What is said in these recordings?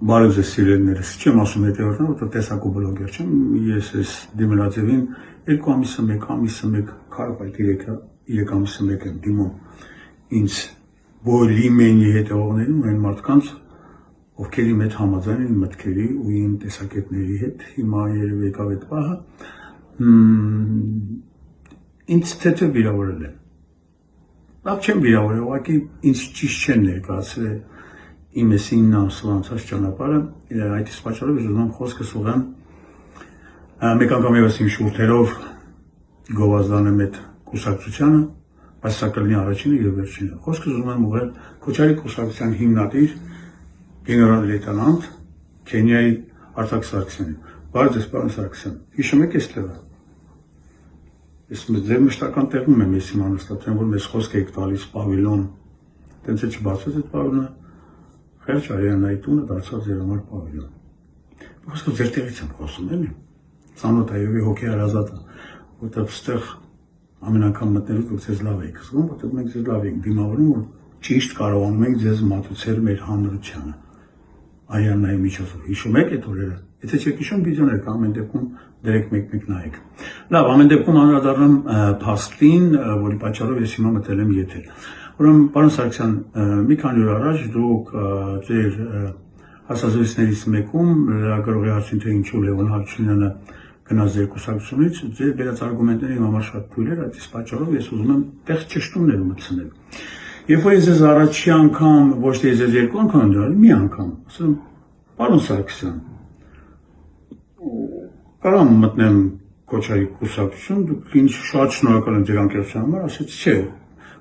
Բարև ձեզ սիրելիներս, չեմ ասում հետևորդներ, որտեղ տեսակու բլոգեր չեմ, ես ես դիմելաձևին 2 ամիսը, 1 ամիսը, 1 քարապայտ 3 ամիսը 1 եմ դիմում ինձ բոլիմենի հետևողներին ու այն մարդկանց, ովքեր իմ հետ համաձայն են մտքերի ու իմ տեսակետների հետ, հիմա երևի եկավ այդ պահը, ինձ թեթև վիրավորել են, լավ չեմ վիրավորել, ուղղակի ինձ ճիշտ չեն ներկայացրել իմ ես 9 ամսվա անցած ճանապարհը, այդ իսկ պատճառով ես ուզում խոսքս ուղղեմ մեկ անգամ ևս իմ շուրթերով գովազդանեմ այդ կուսակցությանը, բայց սա կլինի առաջինը եւ վերջինը։ Խոսքս ուզում եմ ուղղել Քոչարի կուսակցության հիմնադիր գեներալ լեյտենանտ Քենիայի Արտակ Սարգսյանին։ Բարև ձեզ, պարոն Սարգսյան, հիշում եք այս տեղը։ Ես ձեր մշտական տեղում եմ, ես իմ անստացեմ, որ մեզ խոսք եք տալիս պավիլոն, տենց է չբացվեց այդ պավիլոնը, Խեղճ Արիանայի տունը դարձավ ձեր համար պավիլոն։ Խոսքը ձեր տեղից եմ խոսում, էլի։ Ծանոթ է եւ հոգի հարազատ է, որտեղ ստեղ ամեն անգամ մտնելուց որ ձեզ լավ եք զգում, որտեղ մենք ձեզ լավ ենք դիմավորում, որ ճիշտ կարողանում ենք ձեզ մատուցել մեր հանրությանը։ Արիանայի միջոցով։ Հիշում եք այդ օրերը։ Եթե չեք հիշում, վիդեոներ կա, ամեն դեպքում դրեք մեկ-մեկ նայեք։ Լավ, ամեն դեպքում անդրադառնամ փաստին, որի պատճառով ես հիմա մտել եմ եթեր։ Ուրեմն, պարոն Սարգսյան, մի քանի օր առաջ դուք ձեր հասազրույցներից մեկում լրագրողի հարցին թե ինչու Լևոն Հակոբյանը գնաց ձեր կուսակցությունից, ձեր բերած արգումենտների համար շատ թույլ էր, այդ իսկ պատճառով ես ուզում եմ տեղ ճշտումներ մտցնել։ Երբ որ ես ձեզ առաջի անգամ, ոչ թե ես 2 անգամ դրալ, մի անգամ, ասում, պարոն Սարգսյան, կարամ մտնեմ Քոչարի կուսակցություն, դուք ինձ շատ շնորհակալ եմ ձեր անկեղծության համար, ասեց, չէ,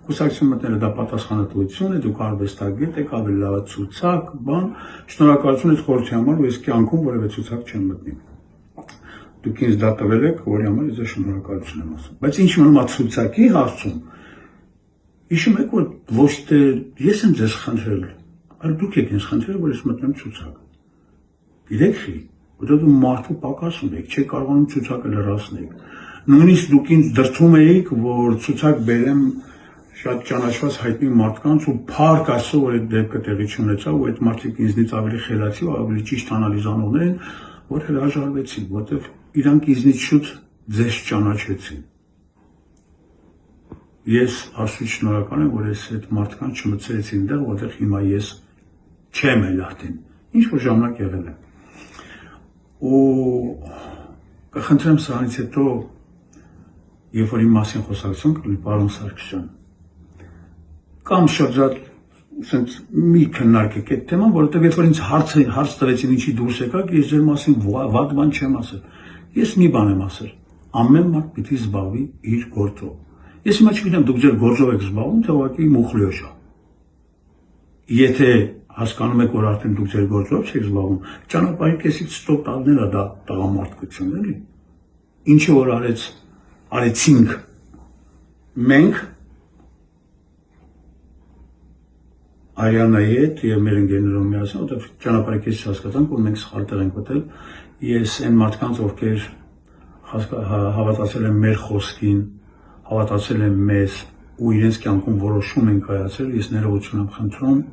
կուսակցություն մտնելը դա պատասխանատվություն է, դուք արվեստագետ եք, ավելի լավ ցուցակ, բան, շնորհակալություն այդ խորհրդի համար, ու ես կյանքում որևէ ցուցակ չեմ մտնի։ Դուք ինձ դա տվել եք, որի համար ես ձեզ շնորհակալություն եմ ասում։ Բայց ինչ մնում է ցուցակի հարցում, հիշում եք, որ ոչ թե ես եմ ձեզ խնդրել, այլ դուք եք ինձ խնդրել, որ ես մտնեմ ցուցակ։ Գիտեք խի, որտեղ դու մարդու պակաս ունեք, չեք կարողանում ցուցակը լրացնել։ Նույնիսկ դուք ինձ դրդում էիք, որ ցուցակ բերեմ շատ ճանաչված հայտնի մարդկանց ու փառք Աստծո, որ այդ դեպքը տեղի չունեցավ, ու այդ մարդիկ ինձնից ավելի խելացի ու ավելի ճիշտ անալիզանողներ են, որ հրաժարվեցին, որտեղ իրանք ինձնից շուտ ձեզ ճանաչեցին։ Ես Աստծո շնորհակալ եմ, որ ես այդ մարդկանց չմտցրեցի այնտեղ, որտեղ հիմա ես չեմ էլ արդեն, ինչ որ ժամանակ եղել է։ Ու կխնդրեմ սրանից հետո, երբ որ իմ մասին խոսակցություն կլինի, պարոն Սարգսյան, կամ շրջատ ասենց մի քննարկեք այդ թեման, որովհետև երբ որ ինձ հարց տվեցին ինչի դուրս եկաք, ես ձեր մասին վատ բան չեմ ասել։ Ես մի բան եմ ասել. ամեն մարդ պիտի զբաղվի իր գործով։ Ես հիմա չգիտեմ դուք ձեր գործով եք զբաղվում, թե ուղղակի մուխլյոշ է։ Եթե հասկանում եք, որ արդեն դուք ձեր գործով չեք զբաղվում, ճանապարհի կեսից ստոպ տալն է դա տղամարդկություն, էլի։ Ինչը որ արեցինք մենք Արիանայի հետ եւ մեր ընկերներով միասին, որտեղ ճանապարհի կեսից հասկացանք, որ մենք սխալ տեղ ենք մտել, ես այն մարդկանց, ովքեր հավատացել են մեր խոսքին, հավատացել են մեզ ու իրենց կյանքում որոշում են կայացրել, ես ներողություն եմ խնդրում,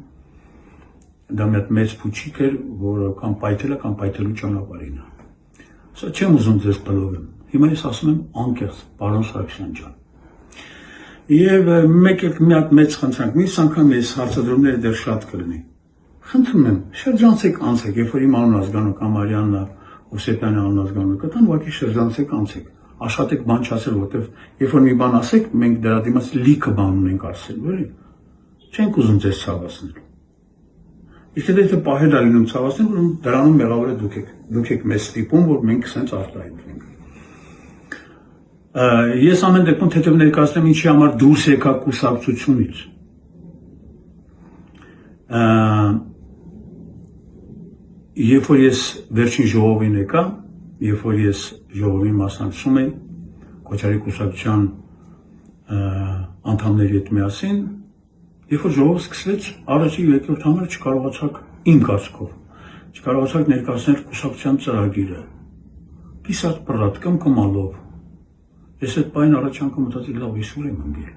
դա մեծ փուչիկ էր, որը կամ պայթել է, կամ պայթելու ճանապարհին է։ Սա չեմ ուզում ձեզ բլոգեմ։ Հիմա ես ասում եմ անկեղծ, պարոն Սարգսյան ջան։ Եվ մի հատ մեծ խնդրանք, մյուս անգամ ես հարցադրումները դեռ շատ կլինի։ Խնդրում եմ, շրջանցեք անցեք, երբ որ իմ անուն ազգանու կամ Արիաննա Հովսեփյանի անուն ազգանու կտան, ուղղակի շրջանցեք անցեք։ Աշխատեք բան չասել, որտեվ երբ որ մի բան ասեք, մենք դրա դիմաց լիքը բան ունենք ասել, էլի։ Չենք ուզում ձեզ ցավացնել։ Իսկ եթե պահել է լինում ցավացնել, ուրեմն դրանում մեղավոր դուք եք մեզ ստիպում, որ մենք սենց արտահայտվենք։ Ես ամեն դեպքում թեթև ներկայացնեմ ինչի համար դուրս եկա կուսակցությունից։ Երբ որ ես վերջին ժողովին եկա, երբ որ ես ժողովին մասնակցում էի Քոչարի կուսակցության անդամների հետ միասին, երբ որ ժողովը սկսվեց, առաջի երկրորդ համարը չկարողացաք իմ կարծիքով, չկարողացաք ներկայացնել կուսակցության ծրագիրը։ Կիսատ պռատ կմկմալով։ Ես այդ պայն առաջ անգամ մտածի լավ, ես ուր եմ ընկել։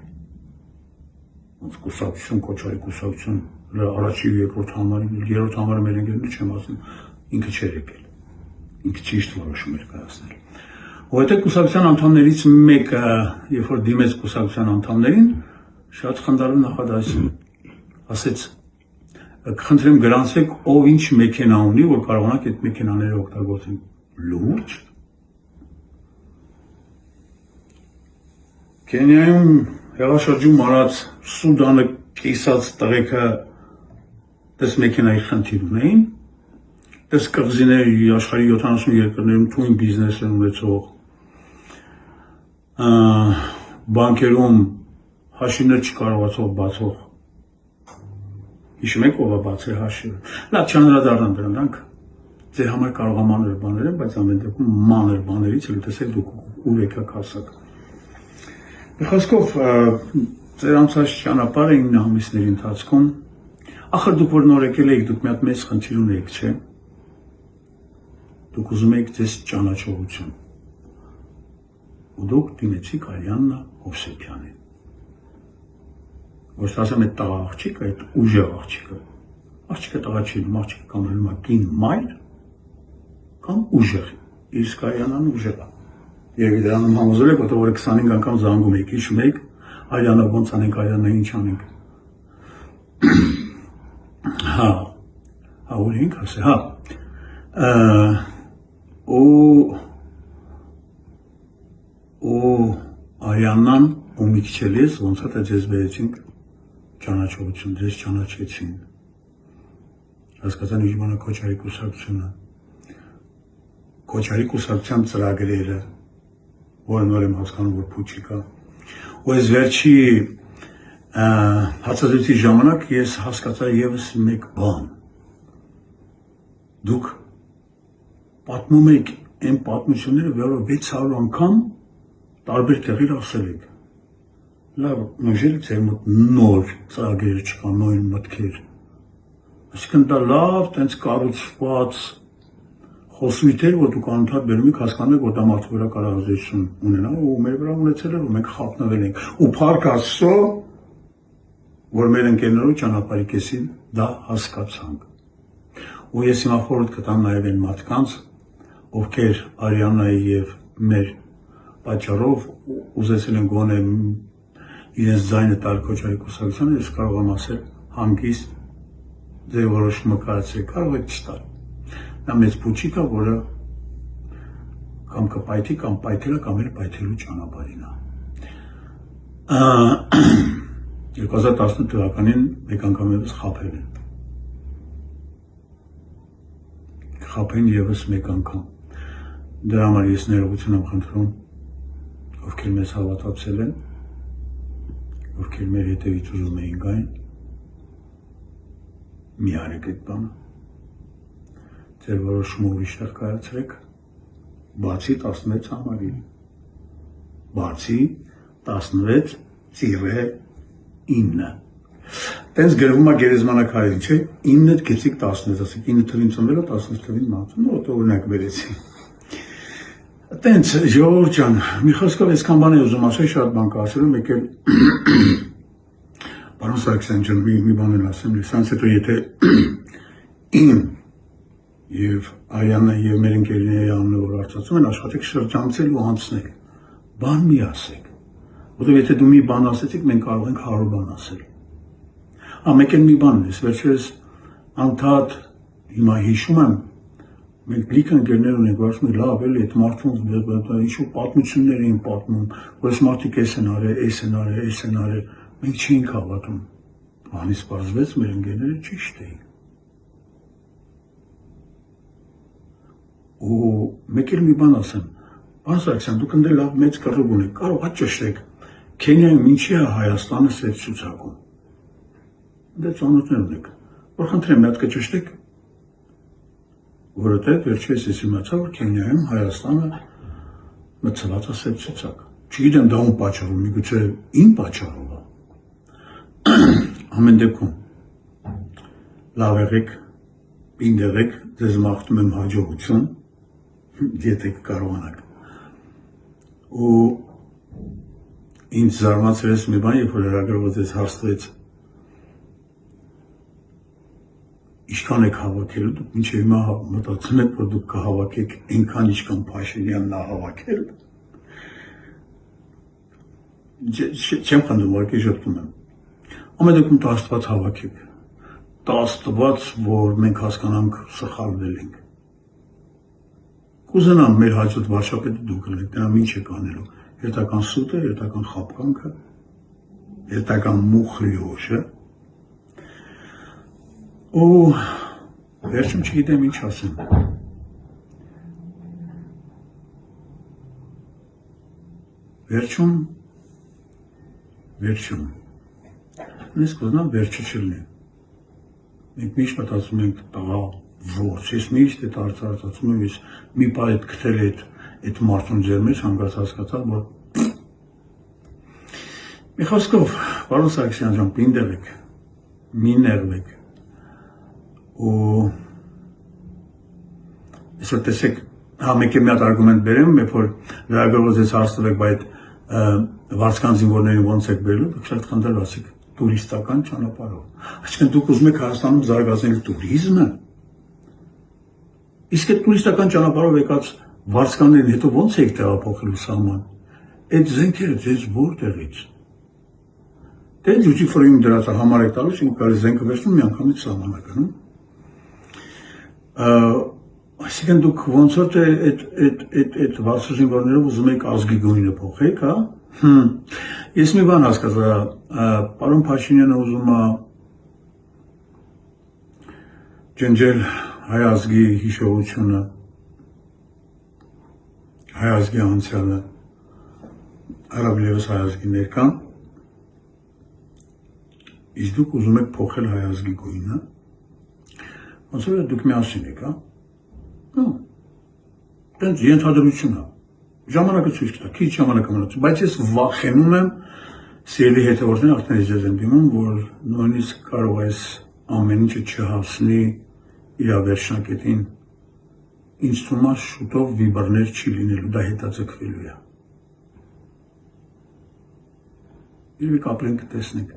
Ոնց կուսակցություն, Քոչարի կուսակցություն, առաջի երկրորդ համարի, երրորդ համարը մեր ընկերները չեմ ասում, ինքը չէր եկել, ինքը ճիշտ որոշում էր կայացնել։ Որովհետև կուսակցության անդամներից մեկը, երբ որ դիմեց կուսակցության անդամներին, շատ խնդալու նախադաս ասեց, կխնդրեմ գրանցեք ով ինչ մեքենա ունի, որ կարողանանք այդ մեքենաները օգտագործենք։ Լուրջ։ Կենիայում հեղաշրջում արած Սուդանը կիսած տղեկը դες մեքենայի խնդիր ունեին, դες կղզիների աշխարհի 70 երկրներում թույն բիզնես են ունեցող, բանկերում հաշիվներ չկարողացող բացող, հիշում եք ով է բացել հաշիվը, լավ չանդրադառնամ դրանք, ձեր համար կարող է մանր բաներ են, բայց ամեն դեպքում մանր բաներից էլ տեսեք դուք ուր եկաք հասաք։ Մի խոսքով, ձեր անցած ճանապարհը 9 ամիսների ընթացքում, ախր դուք որ նոր եկել եք, դուք մի հատ մեծ խնդիր ունեիք, չէ՞։ Դուք ուզում եք ձեզ ճանաչողություն։ Ու դուք դիմեցիք Արիաննա Հովսեփյանին։ Ոչ ասեմ այդ տղա աղջիկը, այդ ուժեղ աղջիկը։ Աղջիկը տղա չի, աղջիկը կամ ելումա կին մայր, կամ ուժեղ, իսկ Արիաննան ուժեղ է։ Երևի դրանում համոզել եք, որտեղ որ 25 անգամ զանգում եք, հիշում եք, Արիաննա ոնց անենք, Արիաննա ինչ անենք։ Հա, ուր ենք ասել, հա, ու Արիաննան ու մի քիչ էլ ես, ոնց է ձեզ բերեցինք ճանաչողություն, ձեզ ճանաչեցին։ Հասկացան ինչ բան է Քոչարի կուսակցությունը։ Քոչարի կուսակցության ծրագրերը, որը նոր եմ հասկանում, որ փուչի կա։ Ու այս վերջի հացազրույցի ժամանակ ես հասկացա ևս մեկ բան։ Դուք պատմում եք այն պատմությունները, որը 600 անգամ տարբեր տեղեր ասել եք։ Լավ, նույնիսկ ձեր մոտ նոր ծրագրեր չկան, նոր մտքեր։ Այսինքն դա լավ, տենց կառուցված խոսույթեր, որ դուք անընդհատ բերում եք, հասկանում եք, որ դա մարդու վրա կարող ազդեցություն ունենա, ու մեր վրա ունեցել է, որ մենք խափնվել ենք։ Ու փառք Աստծո, որ մեր ընկերներով ճանապարհի կեսին դա հասկացանք։ Ու ես հիմա խորհուրդ կտամ նաև այն մարդկանց, ովքեր Արիաննայի եւ մեր պատճառով ուզեցել են գոնե իրենց ձայնը տալ Քոչարի կուսակցությանը, ես կարող եմ ասել հանգիստ ձեր որոշումը կայացրեք, կարող եք չտալ։ Դա մեծ փուչիկ է, որը կամ կպայթի, կամ պայթել է, կամ էլ պայթելու ճանապարհին է։ 2018 թվականին մեկ անգամ ևս խաբել են։ Խաբեն ևս մեկ անգամ։ Դրա համար ես ներողություն եմ խնդրում, ովքեր մեզ հավատացել են, ովքեր մեր հետևից ուզում էին գային, մի արեք այդ բանը։ Ձեր որոշումը ուրիշ տեղ կայացրեք, բացի 16 համարի, բացի 16-9։ Տենց գրվում է գերեզմանակարին, չէ, 9-ը գեցիք 16, ասեք 9 թվին ծնվել է, 16 թվին մահացել, ոտը օրինակ բերեցի։ Տենց, ժողովուրդ ջան, մի խոսքով այսքան բան եմ ուզում ասել, շատ բան կա ասելու, մեկ էլ Պարոն Սարգսյան ջան, մի բան եմ ասեմ, սրանց հետո եթե իմ եւ Արիաննա եւ մեր ընկերների անունը որ արծացում են, աշխատեք շրջանցել ու անցնել, բան մի ասեք, որովհետեւ եթե դու մի բան ասեցիք, մենք կարող ենք 100 բան ասել։ Մեկ էլ մի բան ես, վերջերս անդադ հիմա հիշում եմ, մենք լիքը ընկերներ ունենք, որ ասում են լավ էլի այդ մարդուն ինչ-որ պատմություններ էին պատմում, որ այս մարդիկ էս են արել, էս են արել, էս են արել, մենք չէինք հավատում, բանից պարզվեց մեր ընկերները ճիշտ էին։ Ու մեկ էլ մի բան ասեմ, պարոն Սարգսյան, դուք ընդ լավ մեծ կռիվ ունեք, կարող է ճշտեք, Քենիայում ինչի է Հայաստանը սև ցուցակում։ Դե ծանոթներ ունեք, որ խնդրեմ մի հատ կճշտեք, որովհետև վերջերս ես իմացա, որ Քենիայում Հայաստանը մտցված է սև ցուցակ։ Չգիտեմ դա ում պատճառով, միգուցե իմ պատճառով է։ Ամեն դեպքում լավ եղեք, պինդ եղեք, ձեզ մաղթում եմ հաջողություն, եթե կարողանաք։ Ու ինձ զարմացրեց մի բան, երբ որ լրագրողը ձեզ հարցրեց, Ինչքան եք հավաքել, դուք մինչև հիմա մտածում եք, որ դուք կհավաքեք այնքան, ինչքան Փաշինյանն է հավաքել։ Չեմ խնդրում, ուղղակի ժպտում եմ։ Ամեն դեպքում տա Աստված հավաքեք։ Տա Աստված, որ մենք հասկանանք սխալվել ենք։ Կուզենամ մեր հաջորդ վարչապետը դուք եք, նրան ինչ եք անելու։ Երթական սուտը, երթական խապկանքը, երթական մուխլյոշը։ Ու վերջում չգիտեմ ինչ ասեմ։ Վերջում նես կոզնամ վերջը չլնի։ Մենք միշտ մտածում ենք տղա ворց, ես միշտ այդ արծարծացում եմ, ես մի պահ այդ գտել այդ մարդուն ձեր մեջ հանգած հասկացա, որ մի խոսքով, պարոն Սարգսյան ջան, պինդեղ եք, մի նեղվեք, ու այսօր տեսեք, մեկ մի հատ արգումենտ բերեմ, երբ որ լրագրողից ես հարցնվեք, բայց վարձկան զինվորներին ոնց եք բերելու, դուք շատ խնդրել ասեք տուրիստական ճանապարհով։ Այսինքն դուք ուզում եք Հայաստանում զարգացնել տուրիզմը։ Իսկ այդ տուրիստական ճանապարհով եկած վարձկաններին հետո ոնց եք տեղափոխելու սահման։ Այդ զենքերը ձեզ որտեղից։ Դե ջուջի ֆորում դրած համար եք տալիս, ինք կարելի զենքը վերցնում միանգամից սահմանականում։ Այսինքն դուք ոնց որ այդ վարձու զինվորներով ուզում եք ազգի գույնը փոխեք, հա։ Ես մի բան հասկացա, պարոն Փաշինյանը ուզում է ջնջել հայ ազգի հիշողությունը, հայ ազգի անցյալը, առավելևս հայ ազգի ներկան, իսկ դուք ուզում եք փոխել հայ ազգի գույնը, ոնց որ դուք միասին եք, հա։ Տենց ենթադրություն է, ժամանակը ցույց կտա, քիչ ժամանակ մնաց, բայց ես վախենում եմ, սիրելի հետևորդներ, արդեն ես եմ դիմում, որ նույնիսկ կարող է ամեն ինչը չհասնի իր վերջնակետին, ինձ թվում է շուտով վիբրներ չի լինելու, դա հետաձգվելու է։ Իրվի կապրենք կտեսնենք։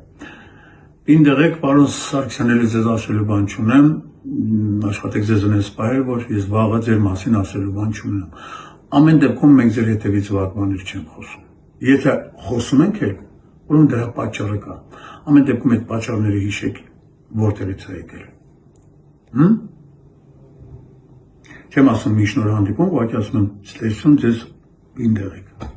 Պինդեղ եք, պարոն Սարգսյան, էլի ձեզ ասելու բան չունեմ, աշխատեք ձեզ ունես պահել, որ ես վաղը ձեր մասին ասելու բան չունեմ։ Ամեն դեպքում մենք ձեր հետևից վատ բաներ չենք խոսում։ Եթե խոսում ենք էլ, ուրեմն դրա պատճառը կա։ Ամեն դեպքում այդ պատճառները հիշեք, որտեղից է եկել։ Չեմ ասում մի շնորհ հանդիպում, ուղղակի ասում եմ, ստեսություն ձեզ պինդեղ եք։